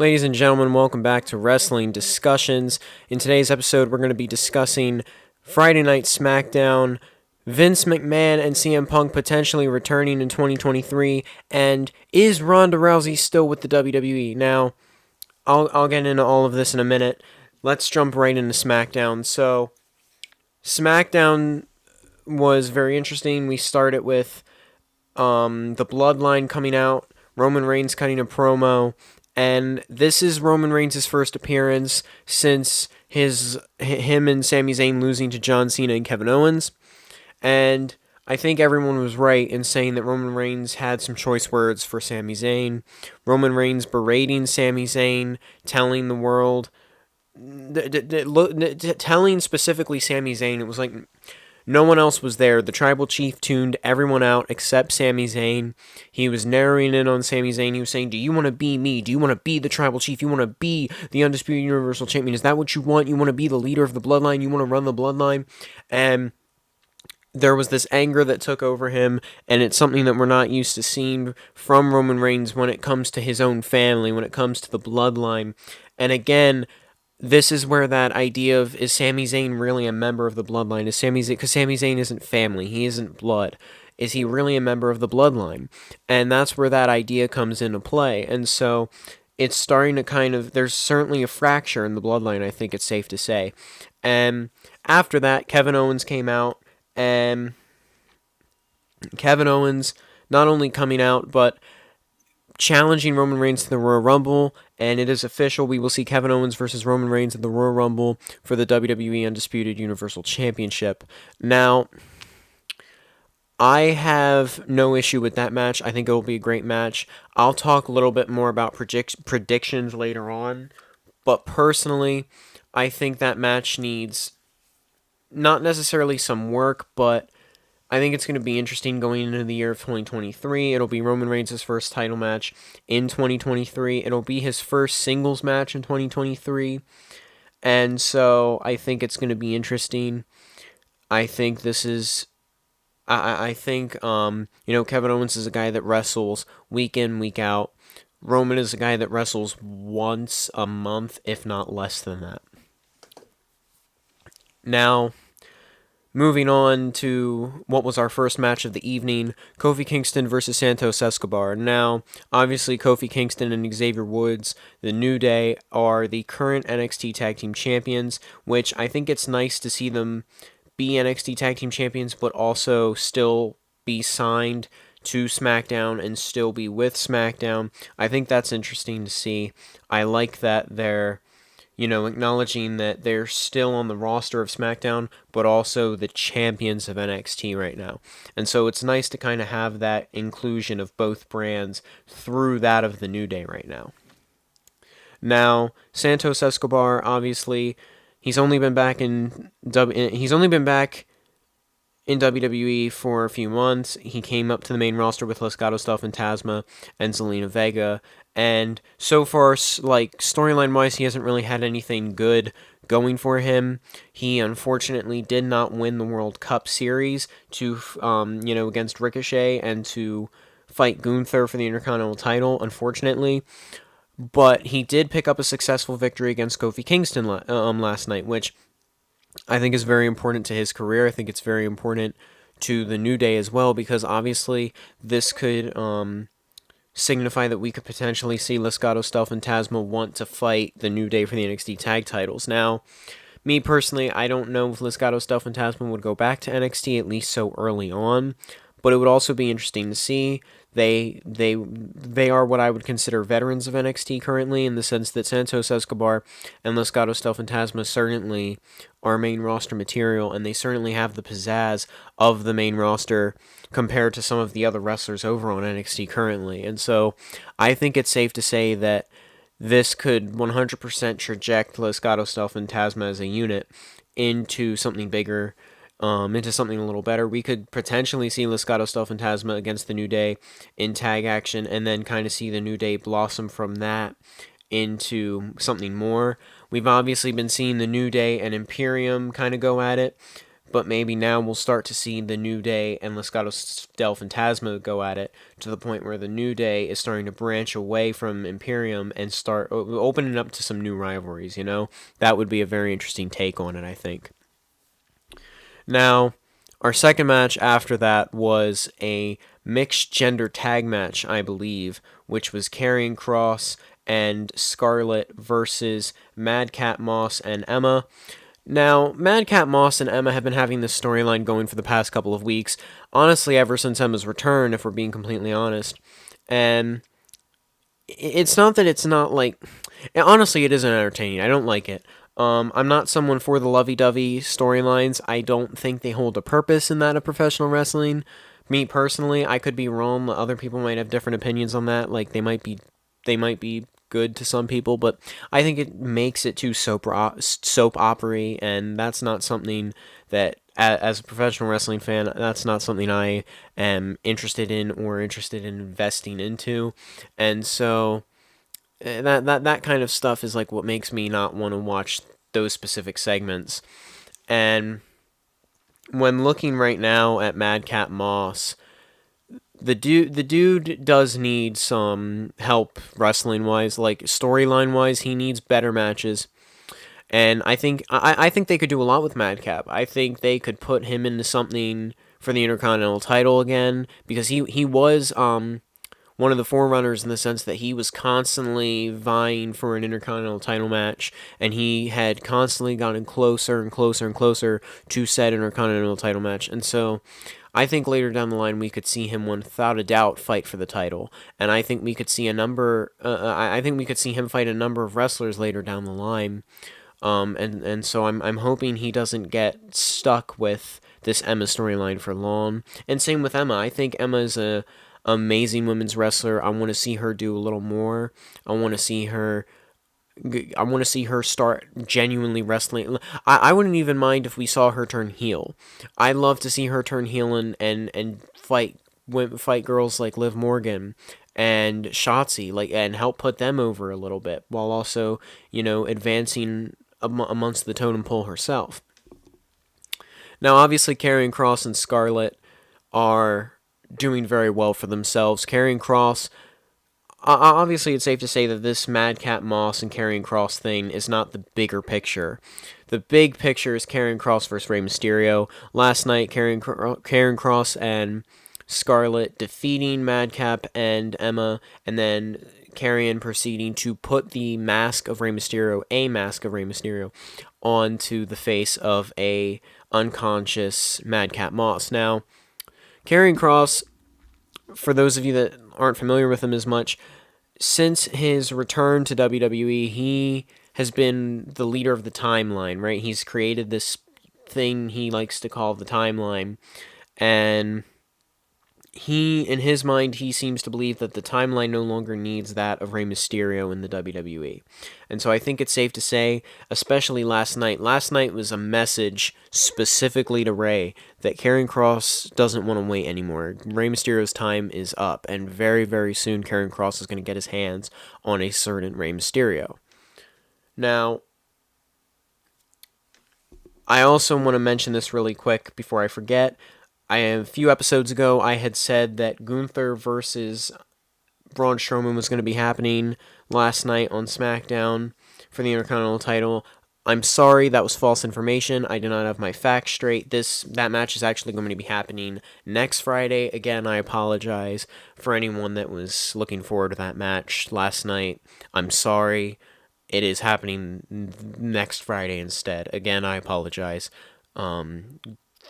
Ladies and gentlemen, welcome back to Wrestling Discussions. In today's episode, we're going to be discussing Friday Night Smackdown, Vince McMahon and CM Punk potentially returning in 2023, and is Ronda Rousey still with the WWE? Now, I'll get into all of this in a minute. Let's jump right into SmackDown. So, SmackDown was very interesting. We started with the Bloodline coming out, Roman Reigns cutting a promo, and this is Roman Reigns' first appearance since him and Sami Zayn losing to John Cena and Kevin Owens. And I think everyone was right in saying that Roman Reigns had some choice words for Sami Zayn. Roman Reigns berating Sami Zayn, telling the world, telling specifically Sami Zayn, it was like no one else was there. The tribal chief tuned everyone out except Sami Zayn. He was narrowing in on Sami Zayn. He was saying, do you want to be me? Do you want to be the tribal chief? You want to be the undisputed universal champion? Is that what you want? You want to be the leader of the bloodline? You want to run the bloodline? And there was this anger that took over him, and it's something that we're not used to seeing from Roman Reigns when it comes to his own family, when it comes to the bloodline. And again, this is where that idea of, is Sami Zayn really a member of the bloodline? Is Sami Zayn, because Sami Zayn isn't family, he isn't blood. Is he really a member of the bloodline? And that's where that idea comes into play. And so it's starting to kind of, there's certainly a fracture in the bloodline, I think it's safe to say. And after that, Kevin Owens came out, and Kevin Owens not only coming out, but challenging Roman Reigns to the Royal Rumble, and it is official. We will see Kevin Owens versus Roman Reigns at the Royal Rumble for the WWE Undisputed Universal Championship. Now, I have no issue with that match. I think it will be a great match. I'll talk a little bit more about predictions later on, but personally, I think that match needs not necessarily some work, but I think it's going to be interesting going into the year of 2023. It'll be Roman Reigns' first title match in 2023. It'll be his first singles match in 2023. And so I think it's going to be interesting. I think this is... I think, Kevin Owens is a guy that wrestles week in, week out. Roman is a guy that wrestles once a month, if not less than that. Now, moving on to what was our first match of the evening, Kofi Kingston versus Santos Escobar. Now, obviously, Kofi Kingston and Xavier Woods, the New Day, are the current NXT Tag Team Champions, which I think it's nice to see them be NXT Tag Team Champions, but also still be signed to SmackDown and still be with SmackDown. I think that's interesting to see. I like that they're acknowledging that they're still on the roster of SmackDown, but also the champions of NXT right now. And so it's nice to kind of have that inclusion of both brands through that of the New Day right now. Now, Santos Escobar, obviously, he's only been back in WWE for a few months. He came up to the main roster with Legado del Fantasma and Zelina Vega, and so far, storyline-wise, he hasn't really had anything good going for him. He unfortunately did not win the World Cup Series against Ricochet and to fight Gunther for the Intercontinental title, unfortunately. But he did pick up a successful victory against Kofi Kingston last night, which I think is very important to his career. I think it's very important to the New Day as well, because obviously this could signify that we could potentially see Legado del Fantasma want to fight the New Day for the NXT tag titles. Now, me personally, I don't know if Legado del Fantasma would go back to NXT, at least so early on, but it would also be interesting to see. They are what I would consider veterans of NXT currently, in the sense that Santos Escobar and Legado del Fantasma certainly are main roster material, and they certainly have the pizzazz of the main roster compared to some of the other wrestlers over on NXT currently. And so I think it's safe to say that this could 100% traject Legado del Fantasma as a unit into something bigger, into something a little better. We could potentially see Legado del Fantasma against the New Day in tag action, and then kind of see the New Day blossom from that into something more. We've obviously been seeing the New Day and Imperium kind of go at it, but maybe now we'll start to see the New Day and Legado del Fantasma go at it to the point where the New Day is starting to branch away from Imperium and start opening up to some new rivalries, you know? That would be a very interesting take on it, I think. Now, our second match after that was a mixed gender tag match, I believe, which was Karrion Kross and Scarlett versus Madcap Moss and Emma. Now, Madcap Moss and Emma have been having this storyline going for the past couple of weeks, honestly, ever since Emma's return, if we're being completely honest. And it's not that it's not like... Honestly, it isn't entertaining. I don't like it. I'm not someone for the lovey-dovey storylines. I don't think they hold a purpose in that of professional wrestling. Me, personally, I could be wrong. Other people might have different opinions on that. Like, they might be good to some people, but I think it makes it too soap opera-y, and that's not something that, as a professional wrestling fan, that's not something I am interested in or interested in investing into. And so that kind of stuff is like what makes me not want to watch those specific segments. And when looking right now at Madcap Moss, the dude does need some help wrestling wise, like storyline wise. He needs better matches, and I think they could do a lot with Madcap. I think they could put him into something for the Intercontinental title again, because he was one of the forerunners in the sense that he was constantly vying for an Intercontinental title match, and he had constantly gotten closer and closer and closer to said Intercontinental title match. And so I think later down the line we could see him without a doubt fight for the title, and I think we could see I think we could see him fight a number of wrestlers later down the line. And so I'm hoping he doesn't get stuck with this Emma storyline for long. And same with Emma. I think Emma is a amazing women's wrestler. I want to see her do a little more. I want to see her start genuinely wrestling. I wouldn't even mind if we saw her turn heel. I'd love to see her turn heel and fight girls like Liv Morgan and Shotzi, and help put them over a little bit, while also, advancing amongst the totem pole herself. Now, obviously, Karrion Kross and Scarlett are doing very well for themselves. Karrion Kross, obviously, it's safe to say that this Madcap Moss and Karrion Kross thing is not the bigger picture. The big picture is Karrion Kross versus Rey Mysterio. Last night, Karrion Kross and Scarlett defeating Madcap and Emma, and then Karrion proceeding to put a mask of Rey Mysterio, onto the face of a unconscious Madcap Moss. Now, Karrion Kross, for those of you that aren't familiar with him as much, since his return to WWE, he has been the leader of the timeline, right? He's created this thing he likes to call the timeline, and in his mind, he seems to believe that the timeline no longer needs that of Rey Mysterio in the WWE. And so I think it's safe to say, especially last night was a message specifically to Rey that Karrion Kross doesn't want to wait anymore. Rey Mysterio's time is up, and very, very soon Karrion Kross is going to get his hands on a certain Rey Mysterio. Now, I also want to mention this really quick before I forget. A few episodes ago, I had said that Gunther versus Braun Strowman was going to be happening last night on SmackDown for the Intercontinental title. I'm sorry, that was false information. I did not have my facts straight. That match is actually going to be happening next Friday. Again, I apologize for anyone that was looking forward to that match last night. I'm sorry. It is happening next Friday instead. Again, I apologize.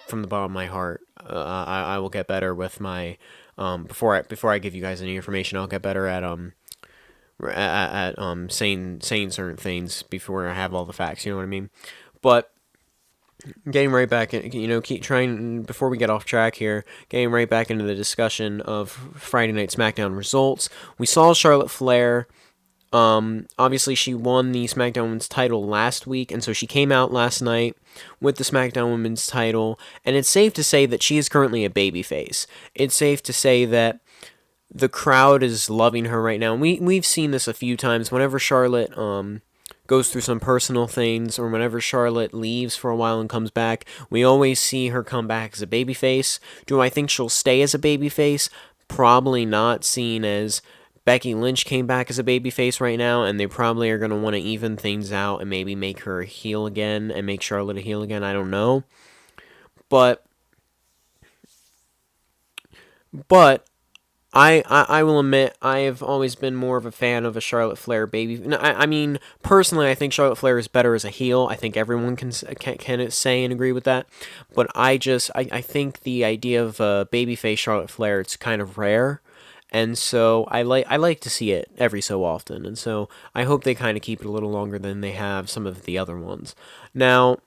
From the bottom of my heart, I will get better with my before I give you guys any information. I'll get better at saying certain things before I have all the facts. You know what I mean? But getting right back in, keep trying before we get off track here. Getting right back into the discussion of Friday Night Smackdown results. We saw Charlotte Flair. Obviously she won the SmackDown Women's title last week, and so she came out last night with the SmackDown Women's title, and it's safe to say that she is currently a babyface. It's safe to say that the crowd is loving her right now. We've seen this a few times. Whenever Charlotte goes through some personal things, or whenever Charlotte leaves for a while and comes back, we always see her come back as a babyface. Do I think she'll stay as a babyface? Probably not, seeing as Becky Lynch came back as a babyface right now, and they probably are going to want to even things out and maybe make her a heel again and make Charlotte a heel again. I don't know. But I will admit, I have always been more of a fan of a Charlotte Flair baby. I mean, personally, I think Charlotte Flair is better as a heel. I think everyone can say and agree with that. But I think the idea of a babyface Charlotte Flair, it's kind of rare. And so I like to see it every so often. And so I hope they kind of keep it a little longer than they have some of the other ones. Now,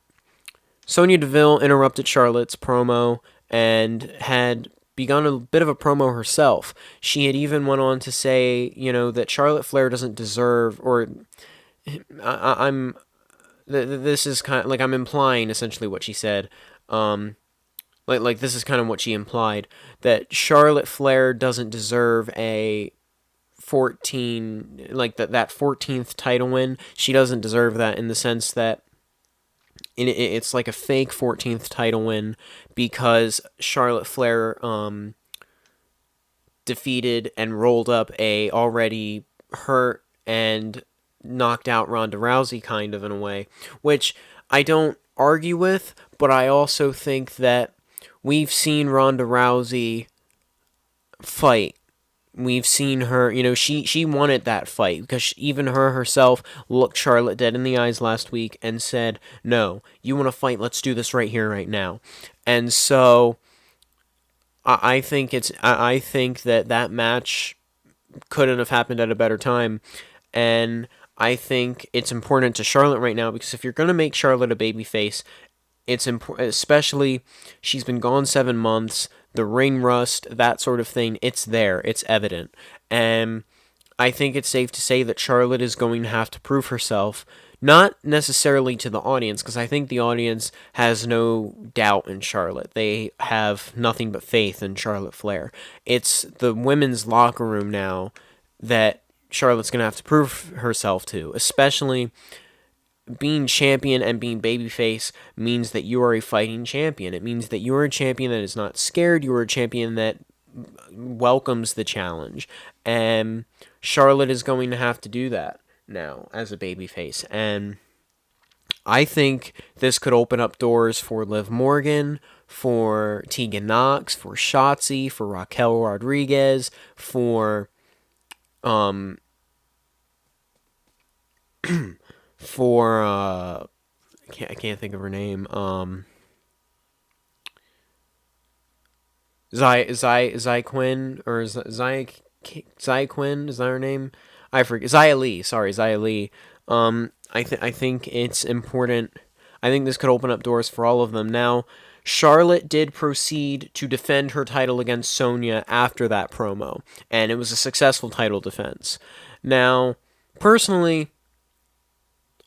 Sonya Deville interrupted Charlotte's promo and had begun a bit of a promo herself. She had even went on to say, that Charlotte Flair doesn't deserve, or I'm this is kind of like I'm implying essentially what she said. Like this is kind of what she implied, that Charlotte Flair doesn't deserve a 14, like that 14th title win. She doesn't deserve that, in the sense that it's like a fake 14th title win, because Charlotte Flair defeated and rolled up a already hurt and knocked out Ronda Rousey, kind of, in a way, which I don't argue with, but I also think that we've seen Ronda Rousey fight. We've seen her, she wanted that fight, because even herself looked Charlotte dead in the eyes last week and said, no, you want to fight, let's do this right here, right now. And so I think that match couldn't have happened at a better time. And I think it's important to Charlotte right now, because if you're going to make Charlotte a babyface, it's important, especially she's been gone 7 months, the ring rust, that sort of thing, it's there, it's evident. And I think it's safe to say that Charlotte is going to have to prove herself, not necessarily to the audience, because I think the audience has no doubt in Charlotte. They have nothing but faith in Charlotte Flair. It's the women's locker room now that Charlotte's going to have to prove herself to, especially being champion and being babyface means that you are a fighting champion. It means that you are a champion that is not scared. You are a champion that welcomes the challenge. And Charlotte is going to have to do that now as a babyface. And I think this could open up doors for Liv Morgan, for Tegan Nox, for Shotzi, for Raquel Rodriguez, for I can't think of her name. Zai Quinn, or Zai Quinn, is that her name? I forget. Xia Li. Sorry, Xia Li. I think it's important. I think this could open up doors for all of them. Now, Charlotte did proceed to defend her title against Sonya after that promo, and it was a successful title defense. Now, personally,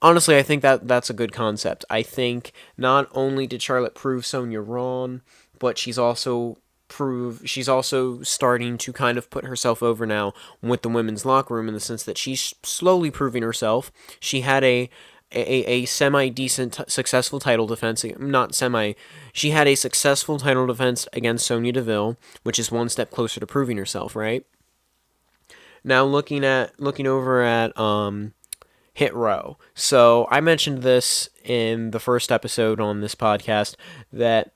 honestly, I think that's a good concept. I think not only did Charlotte prove Sonya wrong, but she's also starting to kind of put herself over now with the women's locker room, in the sense that she's slowly proving herself. She had a semi-decent successful title defense, she had a successful title defense against Sonya Deville, which is one step closer to proving herself, right? Now looking over at Hit Row. So I mentioned this in the first episode on this podcast, that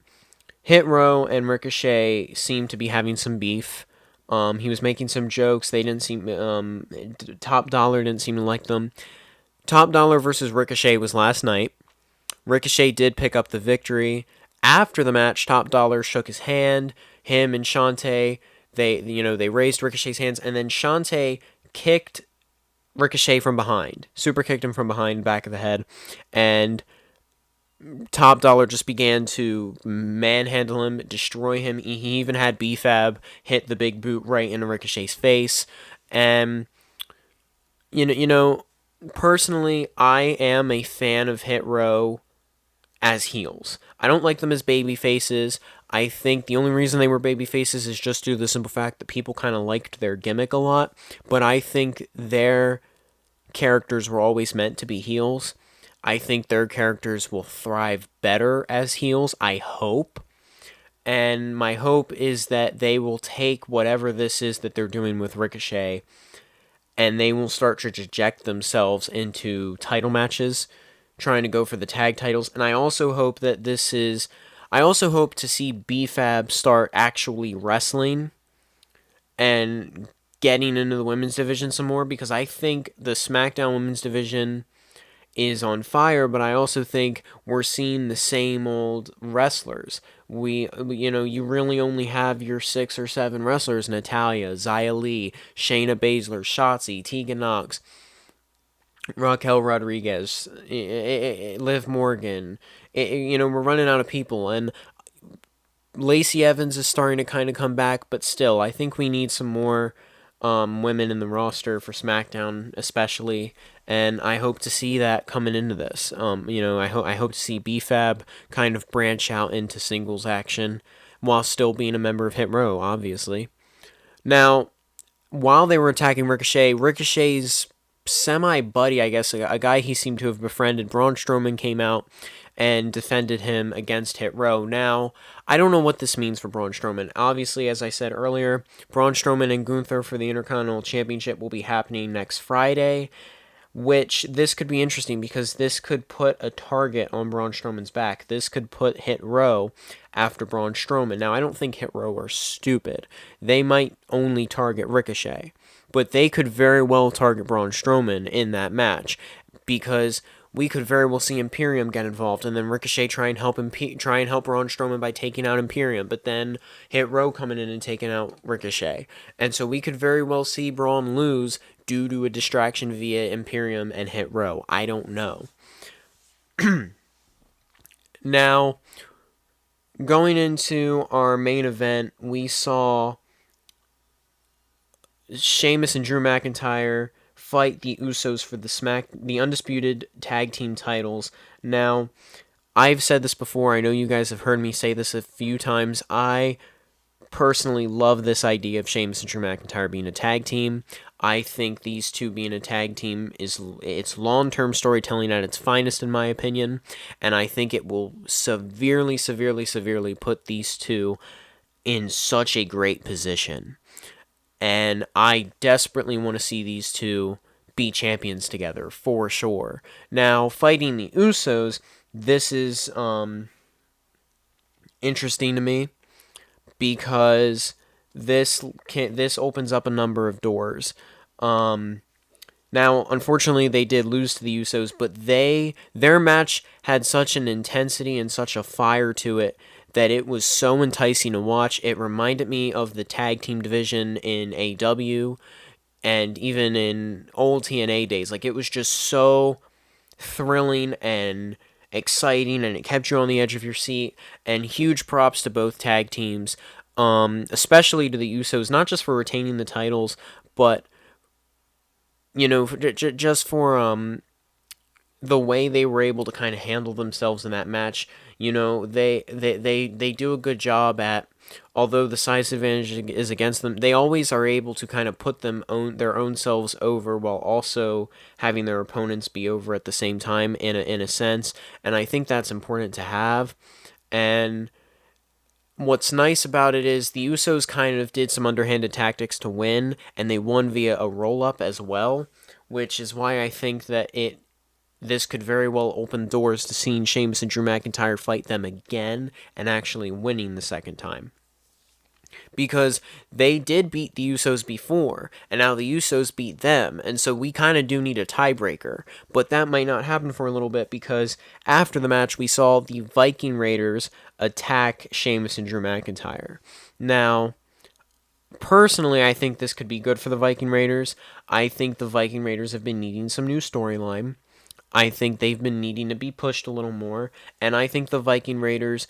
Hit Row and Ricochet seemed to be having some beef. He was making some jokes. They didn't seem, Top Dollar didn't seem to like them. Top Dollar versus Ricochet was last night. Ricochet did pick up the victory. After the match, Top Dollar shook his hand. Him and Shantae, they raised Ricochet's hands, and then Shantae kicked Ricochet from behind. Super kicked him from behind, back of the head, and Top Dollar just began to manhandle him, destroy him. He even had B-Fab hit the big boot right into Ricochet's face. And personally, I am a fan of Hit Row as heels. I don't like them as baby faces. I think the only reason they were baby faces is just due to the simple fact that people kind of liked their gimmick a lot. But I think their characters were always meant to be heels. I think their characters will thrive better as heels, I hope. And my hope is that they will take whatever this is that they're doing with Ricochet and they will start to project themselves into title matches, trying to go for the tag titles. And I also hope that I also hope to see BFAB start actually wrestling and getting into the women's division some more, because I think the SmackDown women's division is on fire, but I also think we're seeing the same old wrestlers. You really only have your 6 or 7 wrestlers: Natalya, Xia Li, Shayna Baszler, Shotzi, Tegan Nox, Raquel Rodriguez, Liv Morgan. We're running out of people, and Lacey Evans is starting to kind of come back, but still, I think we need some more women in the roster for SmackDown, especially, and I hope to see that coming into this. I hope to see BFAB kind of branch out into singles action while still being a member of Hit Row, obviously. Now, while they were attacking Ricochet, Ricochet's semi-buddy, I guess, a guy he seemed to have befriended, Braun Strowman, came out and defended him against Hit Row. Now, I don't know what this means for Braun Strowman. Obviously, as I said earlier, Braun Strowman and Gunther for the Intercontinental Championship will be happening next Friday, which this could be interesting because this could put a target on Braun Strowman's back. This could put Hit Row after Braun Strowman. Now, I don't think Hit Row are stupid. They might only target Ricochet, but they could very well target Braun Strowman in that match, because we could very well see Imperium get involved, and then Ricochet try and help Braun Strowman by taking out Imperium, but then Hit Row coming in and taking out Ricochet. And so we could very well see Braun lose due to a distraction via Imperium and Hit Row. I don't know. Now, going into our main event, we saw Sheamus and Drew McIntyre fight the Usos for the undisputed tag team titles. Now, I've said this before. I know you guys have heard me say this a few times. I personally love this idea of Sheamus and Drew McIntyre being a tag team. I think these two being a tag team it's long-term storytelling at its finest, in my opinion, and I think it will severely put these two in such a great position. And I desperately want to see these two be champions together, for sure. Now, fighting the Usos, this is interesting to me, because this opens up a number of doors. Now, unfortunately, they did lose to the Usos, but their match had such an intensity and such a fire to it that it was so enticing to watch. It reminded me of the tag team division in AEW and even in old TNA days. Like, it was just so thrilling and exciting, and it kept you on the edge of your seat. And huge props to both tag teams, especially to the Usos, not just for retaining the titles, but just for the way they were able to kind of handle themselves in that match. They do a good job at, although the size advantage is against them, they always are able to kind of put their own selves over while also having their opponents be over at the same time, in a sense. And I think that's important to have. And what's nice about it is the Usos kind of did some underhanded tactics to win, and they won via a roll-up as well, which is why I think that this could very well open doors to seeing Sheamus and Drew McIntyre fight them again and actually winning the second time. Because they did beat the Usos before, and now the Usos beat them, and so we kind of do need a tiebreaker. But that might not happen for a little bit, because after the match we saw the Viking Raiders attack Sheamus and Drew McIntyre. Now, personally, I think this could be good for the Viking Raiders. I think the Viking Raiders have been needing some new storyline. I think they've been needing to be pushed a little more, and I think the Viking Raiders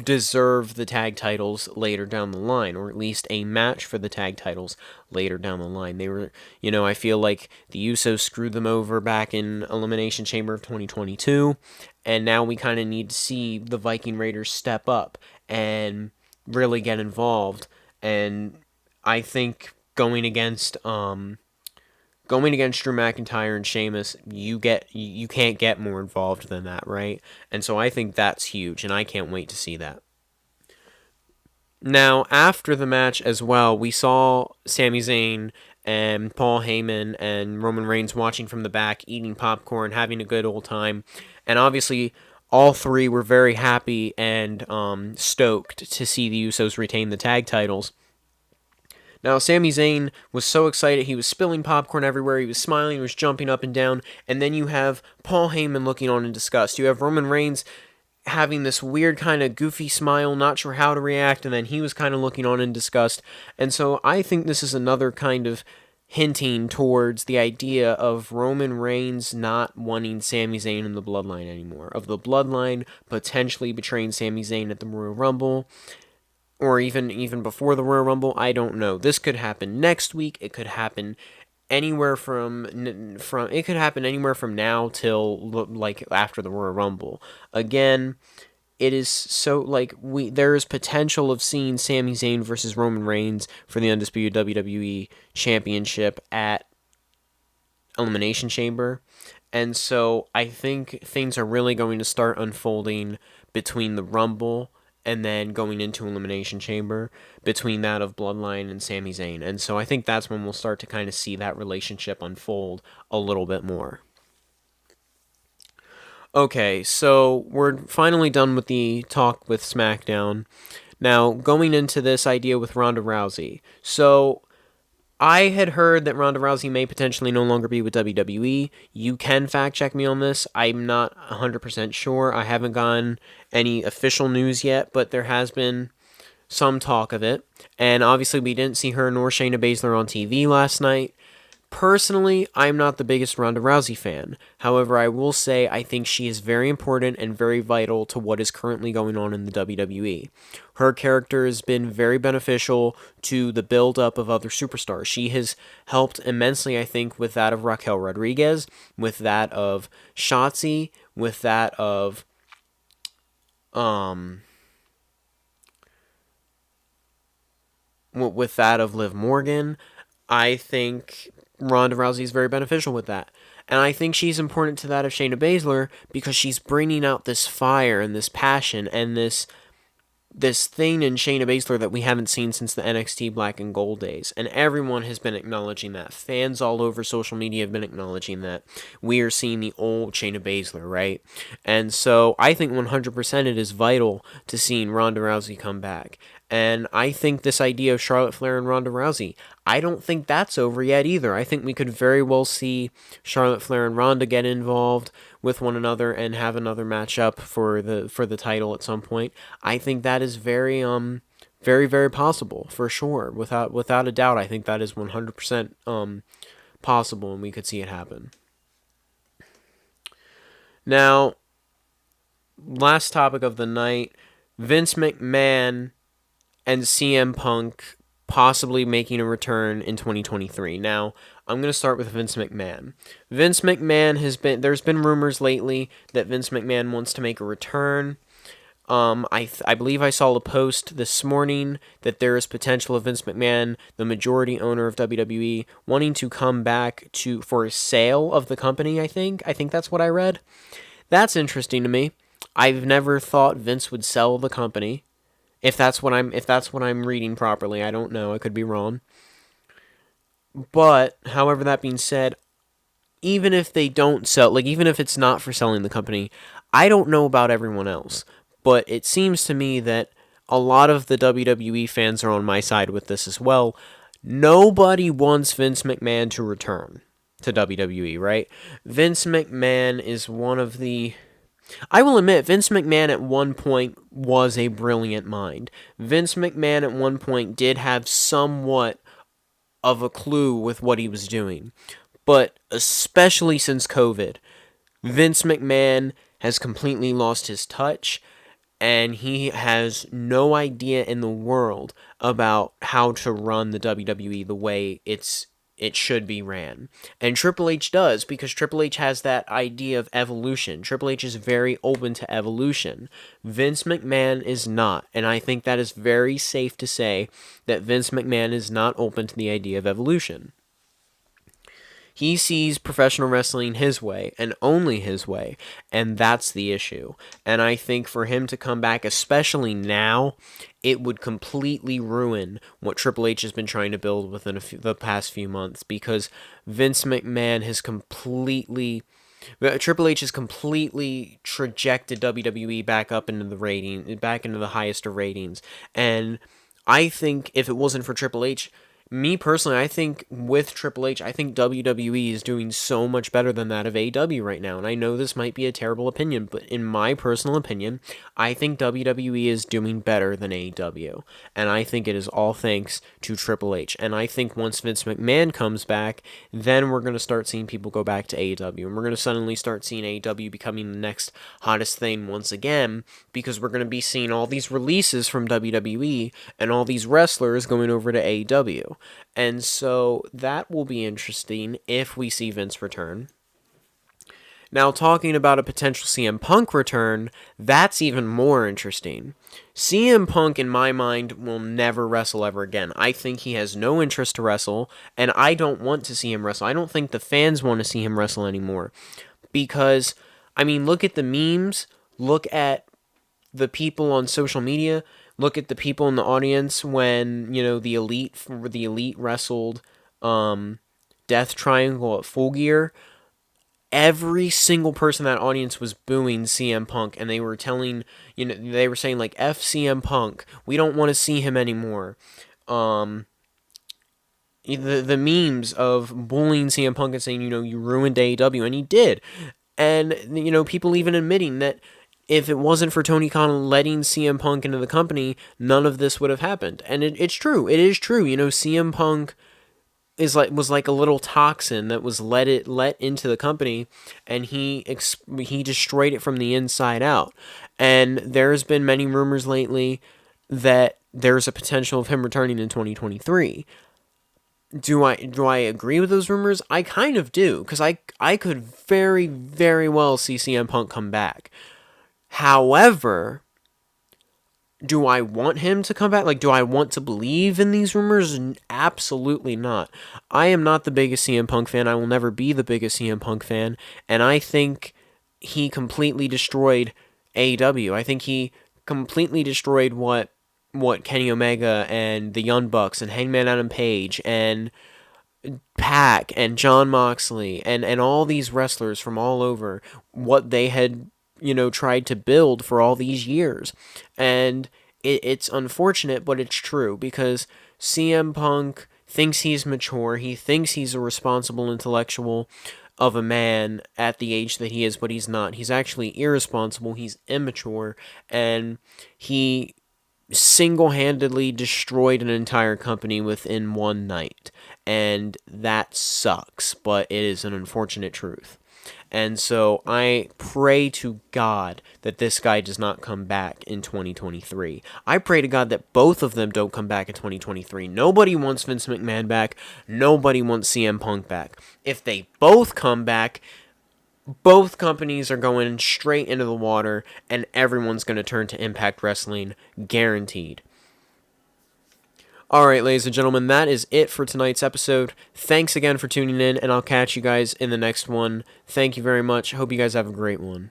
deserve the tag titles later down the line, or at least a match for the tag titles later down the line. They were, I feel like the Usos screwed them over back in Elimination Chamber of 2022, and now we kind of need to see the Viking Raiders step up and really get involved. And I think going against going against Drew McIntyre and Sheamus, you can't get more involved than that, right? And so I think that's huge, and I can't wait to see that. Now, after the match as well, we saw Sami Zayn and Paul Heyman and Roman Reigns watching from the back, eating popcorn, having a good old time. And obviously, all three were very happy and stoked to see the Usos retain the tag titles. Now, Sami Zayn was so excited, he was spilling popcorn everywhere, he was smiling, he was jumping up and down, and then you have Paul Heyman looking on in disgust. You have Roman Reigns having this weird kind of goofy smile, not sure how to react, and then he was kind of looking on in disgust. And so I think this is another kind of hinting towards the idea of Roman Reigns not wanting Sami Zayn in the Bloodline anymore, of the Bloodline potentially betraying Sami Zayn at the Royal Rumble, or even before the Royal Rumble. I don't know. This could happen next week. It could happen anywhere from it could happen anywhere from now till like after the Royal Rumble. Again, it is so like there is potential of seeing Sami Zayn versus Roman Reigns for the undisputed WWE Championship at Elimination Chamber. And so I think things are really going to start unfolding between the Rumble and then going into Elimination Chamber, between that of Bloodline and Sami Zayn. And so I think that's when we'll start to kind of see that relationship unfold a little bit more. Okay, so we're finally done with the talk with SmackDown. Now, going into this idea with Ronda Rousey. So, I had heard that Ronda Rousey may potentially no longer be with WWE. You can fact check me on this. I'm not 100% sure. I haven't gotten any official news yet, but there has been some talk of it. And obviously we didn't see her nor Shayna Baszler on TV last night. Personally, I'm not the biggest Ronda Rousey fan. However, I will say I think she is very important and very vital to what is currently going on in the WWE. Her character has been very beneficial to the build-up of other superstars. She has helped immensely, I think, with that of Raquel Rodriguez, with that of Shotzi, with that of Liv Morgan. I think Ronda Rousey is very beneficial with that. And I think she's important to that of Shayna Baszler because she's bringing out this fire and this passion and this thing in Shayna Baszler that we haven't seen since the NXT Black and Gold days. And everyone has been acknowledging that. Fans all over social media have been acknowledging that. We are seeing the old Shayna Baszler, right? And so I think 100% it is vital to seeing Ronda Rousey come back. And I think this idea of Charlotte Flair and Ronda Rousey, I don't think that's over yet either. I think we could very well see Charlotte Flair and Ronda get involved with one another and have another matchup for the title at some point. I think that is very very, very possible for sure. Without a doubt, I think that is 100% possible, and we could see it happen. Now, last topic of the night: Vince McMahon and CM Punk possibly making a return in 2023. Now, I'm going to start with Vince McMahon. Vince McMahon there's been rumors lately that Vince McMahon wants to make a return. I believe I saw a post this morning that there is potential of Vince McMahon, the majority owner of WWE, wanting to come back for a sale of the company, I think that's what I read. That's interesting to me. I've never thought Vince would sell the company. If that's what I'm reading properly, I don't know. I could be wrong. But, however, that being said, even if they don't sell, even if it's not for selling the company, I don't know about everyone else. But it seems to me that a lot of the WWE fans are on my side with this as well. Nobody wants Vince McMahon to return to WWE, right? Vince McMahon is one of the... I will admit, Vince McMahon at one point was a brilliant mind. Vince McMahon at one point did have somewhat of a clue with what he was doing. But especially since COVID, Vince McMahon has completely lost his touch, and he has no idea in the world about how to run the WWE the way it should be ran. And Triple H does, because Triple H has that idea of evolution. Triple H is very open to evolution. Vince McMahon is not, and I think that is very safe to say that Vince McMahon is not open to the idea of evolution. He sees professional wrestling his way and only his way, and that's the issue. And I think for him to come back, especially now, it would completely ruin what Triple H has been trying to build within the past few months, because Vince McMahon has completely... Triple H has completely trajected WWE back up into the rating, back into the highest of ratings, and I think if it wasn't for Triple H, me personally, I think with Triple H, I think WWE is doing so much better than that of AEW right now. And I know this might be a terrible opinion, but in my personal opinion, I think WWE is doing better than AEW. And I think it is all thanks to Triple H. And I think once Vince McMahon comes back, then we're going to start seeing people go back to AEW. And we're going to suddenly start seeing AEW becoming the next hottest thing once again, because we're going to be seeing all these releases from WWE and all these wrestlers going over to AEW. And so that will be interesting if we see Vince return. Now, talking about a potential CM Punk return, that's even more interesting. CM Punk, in my mind, will never wrestle ever again. I think he has no interest to wrestle, and I don't want to see him wrestle. I don't think the fans want to see him wrestle anymore. Because, I mean, look at the memes, look at the people on social media, look at the people in the audience when, the elite wrestled Death Triangle at Full Gear. Every single person in that audience was booing CM Punk, and they were they were saying, like, F CM Punk, we don't want to see him anymore. The memes of bullying CM Punk and saying, you ruined AEW, and he did. And, people even admitting that if it wasn't for Tony Khan letting CM Punk into the company, none of this would have happened. And it's true. It is true. CM Punk was like a little toxin that was let into the company, and he destroyed it from the inside out. And there's been many rumors lately that there's a potential of him returning in 2023. Do I agree with those rumors? I kind of do, because I could very, very well see CM Punk come back. However, do I want him to come back? Like, do I want to believe in these rumors? Absolutely not. I am not the biggest CM Punk fan. I will never be the biggest CM Punk fan. And I think he completely destroyed AEW. I think he completely destroyed what Kenny Omega and the Young Bucks and Hangman Adam Page and Pac and Jon Moxley and all these wrestlers from all over, what they had tried to build for all these years. And it's unfortunate, but it's true, because CM Punk thinks he's mature, he thinks he's a responsible intellectual of a man at the age that he is, but he's not. He's actually irresponsible, he's immature, and he single-handedly destroyed an entire company within one night. And that sucks, but it is an unfortunate truth. And so I pray to God that this guy does not come back in 2023. I pray to God that both of them don't come back in 2023. Nobody wants Vince McMahon back. Nobody wants CM Punk back. If they both come back, both companies are going straight into the water, and everyone's going to turn to Impact Wrestling, guaranteed. Alright, ladies and gentlemen, that is it for tonight's episode. Thanks again for tuning in, and I'll catch you guys in the next one. Thank you very much. Hope you guys have a great one.